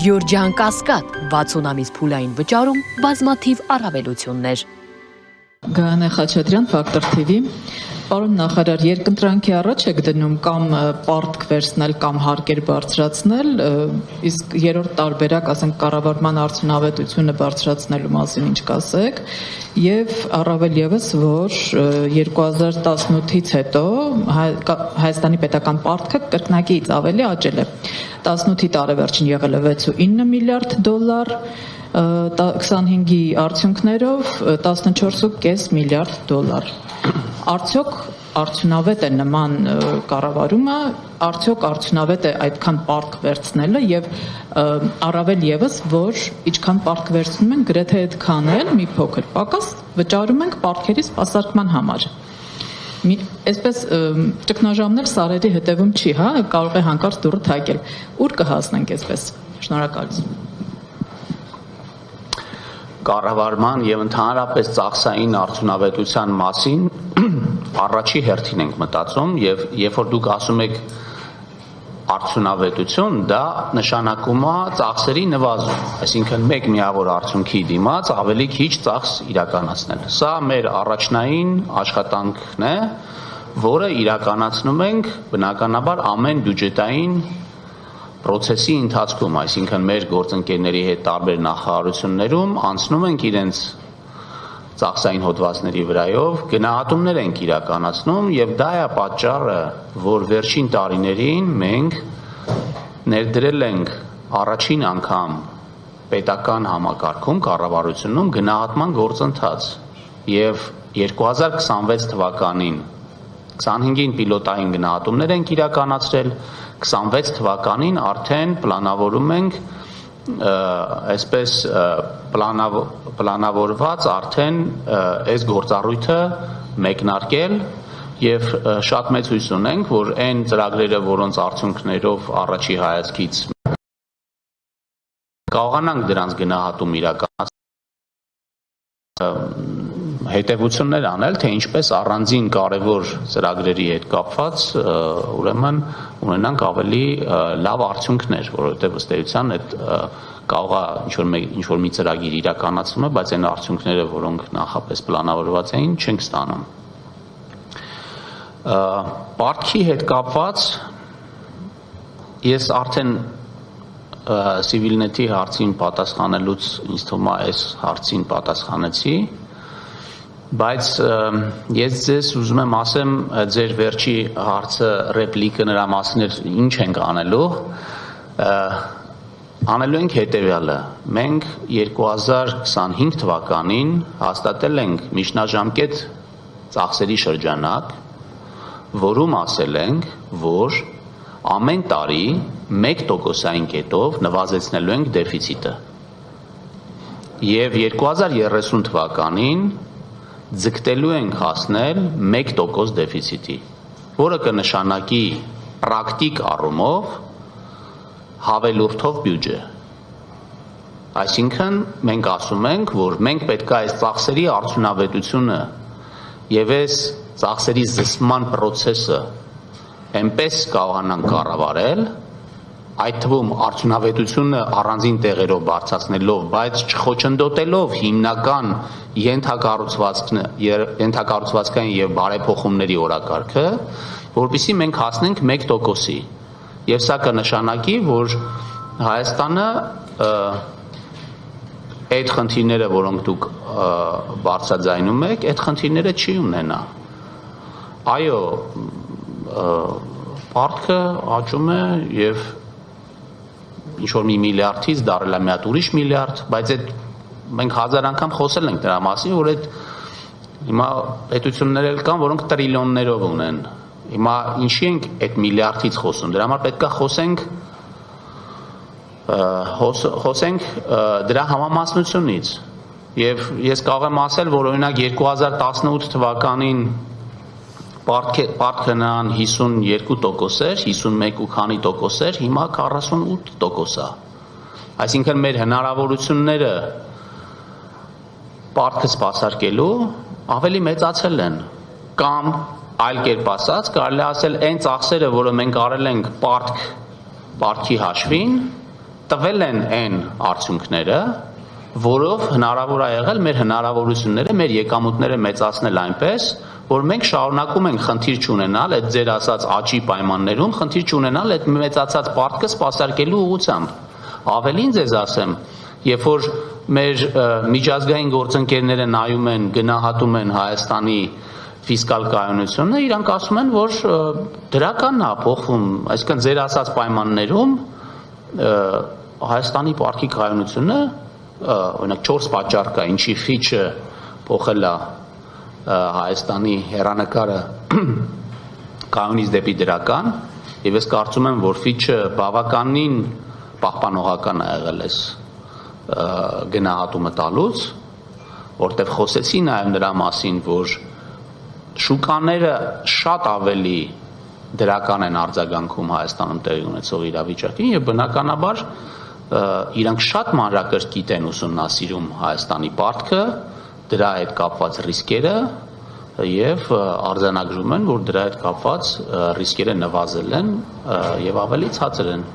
Գյորջյան Կասկադ 60 ամիս փուլային վճարում բազմաթիվ առավելություններ։ Գայանե Խաչատրյան, Ֆակտոր TV։ Պարոն նախարար, երկընտրանքի առաջ եք դնում կամ պարտք վերցնել կամ հարկեր բարձրացնել, իսկ երրորդ տարբերակ, ասենք կառավարման արդյունավետությունը բարձրացնելու մասին ինչ կասեք, եւ առավել եւս, որ 2018-ից հետո Հայաստանի պետական պարտքը կրկնակիից ավելի աճել է։ 18-ի տարեվերջին եղել է 6.9 միլիարդ դոլար, 25-ի արդյունքներով 14.5 միլիարդ դոլար։ Արդյոք արդյունավետ է նման կառավարումը, արդյոք արդյունավետ է այդքան պարտք վերցնելը եւ առավել եւս, որ ինչքան պարտք վերցնում են, գրեթե այդքան էլ մի փոքր պակաս վճարում ենք պարտքերի սպասարկման համար։ Այսպես ճգնաժամներ սարերի հետևում չի, հա, կարող է հանկարծ դուռը թակել։ Ուր կհասնենք այսպես։ Շնորհակալություն։ Կառավարման եւ ընդհանրապես ծախսային արդյունավետության մասին առաջի հերթին ենք մտածում եւ երբ որ դուք ասում եք արդյունավետություն, դա նշանակում է ծախսերի նվազում, այսինքն մեկ միավոր արդյունքի դիմաց ավելի քիչ ծախս իրականացնել։ Սա մեր առաջնային աշխատանքն է, որը իրականացնում ենք բնականաբար ամեն բյուջետային պրոցեսի ընթացքում, այսինքն մեր գործընկերների հետ տարբեր նախարարություններում անցնում ենք իրենց ծախսային հոդվածների վրայով, գնահատումներ ենք իրականացնում եւ դա է պատճառը, որ վերջին տարիներին մենք ներդրել ենք առաջին անգամ պետական համակարգում, կառավարությունում գնահատման գործընթաց եւ 2026 թվականին 25-ին պիլոտային գնահատումներ ենք իրականացրել, 26 թվականին արդեն պլանավորում ենք այսպես պլանավորված արդեն այս գործառույթը մեկնարկել եւ շատ մեծ հույս ունենք, որ այն ծրագրերը, որոնց արդյունքներով առաջի հայացքից կարողանանք դրանց գնահատում իրականացնել, հետևություններ անել, թե ինչպես առանձին կարևոր ծրագրերի հետ կապված ուրեմն ունենանք ավելի լավ արդյունքներ, որովհետև ըստ էության այդ կարող է ինչ որ մի ծրագիր իրականացվում է, բայց այն արդյունքները, որոնք նախապես պլանավորված էին, չենք ստանում։ Պարտքի հետ կապված ես արդեն Civilnet-ի հարցին պատասխանելուց ինձ թվում է այս հարցին պատասխանեցի, բայց ես ձեզ ուզում եմ ասեմ ձեր վերջի հարցը ռեպլիկը նրա մասին էր ինչ ենք անելու ենք հետևյալը մենք 2025 թվականին հաստատել ենք միջնաժամկետ ծախսերի շրջանակ, որում ասել ենք, որ ամեն տարի 1%-ային կետով նվազեցնելու ենք դեֆիցիտը եւ 2030 թվականին ձգտելու ենք հասնել 1% դեֆիցիտի, որը կնշանակի պրակտիկ առումով հավելորդով բյուջե։ Այսինքն մենք ասում ենք, որ մենք պետք է այս ծախսերի արդյունավետությունը եւ այս ծախսերի զսպման process-ը այնպես կարողանանք կառավարել, այդ թվում արդյունավետությունը առանձին տեղերով բարձրացնելով, բայց չխոչընդոտելով հիմնական ենթակառուցվածքային եւ բարեփոխումների օրակարգը, որպեսզի մենք հասնենք 1%-ի։ Եվ սա կնշանակի, որ Հայաստանը այդ խնդիրները, որոնք դուք բարձրաձայնում եք, այդ խնդիրները չի ունենա։ Այո, պարտքը աճում է եւ ինչ-որ մի միլիարդից դարել է մի հատ ուրիշ միլիարդ, բայց այդ մենք 1000 անգամ խոսել ենք դրա մասին, որ այդ հիմա պետություններ էլ կան, որոնք տրիլիոններով ունեն։ Հիմա ինչի ենք այդ միլիարդից խոսում, դրա համար պետք է խոսենք դրա համամասնությունից։ Եվ ես կարող եմ ասել, որ օրինակ 2018 թվականին պարտքը նրան 52% էր, 51 ու քանի տոկոս էր, հիմա 48% է։ Այսինքն մեր հնարավորությունները պարտքը սպասարկելու ավելի մեծացել են, կամ այլ կերպ ասած, կարելի ասել այն ծախսերը, որը մենք արել ենք պարտքի հաշվին, տվել են այն արդյունքները, որով հնարավոր է եղել մեր հնարավորությունները, մեր եկամուտները մեծացնել այնպես, որ մենք շարունակում ենք խնդիր չունենալ այդ ձեր ասած աճի պայմաններում, խնդիր չունենալ այդ մեծացած պարտքը սպասարկելու ուղղությամբ։ Ավելին ձեզ ասեմ, երբ որ մեր միջազգային գործընկերները նայում են, գնահատում են Հայաստանի ֆիսկալ կայունությունը, իրանք ասում են, որ դրականն է փոխվում, այսինքն ձեր ասած պայմաններում Հայաստանի պարտքի կայունությունը, օրինակ 4 պատճառ կա, ինչի Fitch-ը փոխել է Հայաստանի հեռանկարը կայունից դեպի դրական, եւ ես կարծում եմ, որ Fitch-ը բավականին պահպանողական է եղել այս գնահատումը տալուց, որտեղ խոսեցի նաեւ նրա մասին, որ շուկաները շատ ավելի դրական են արձագանքում Հայաստանում տեղի ունեցող իրավիճակին եւ բնականաբար իրանք շատ մանրակրկիտ են ուսումնասիրում Հայաստանի պարտքը, դրա հետ կապված ռիսկերը եւ արձանագրում են, որ դրա հետ կապված ռիսկերը նվազել են եւ ավելի ցածր են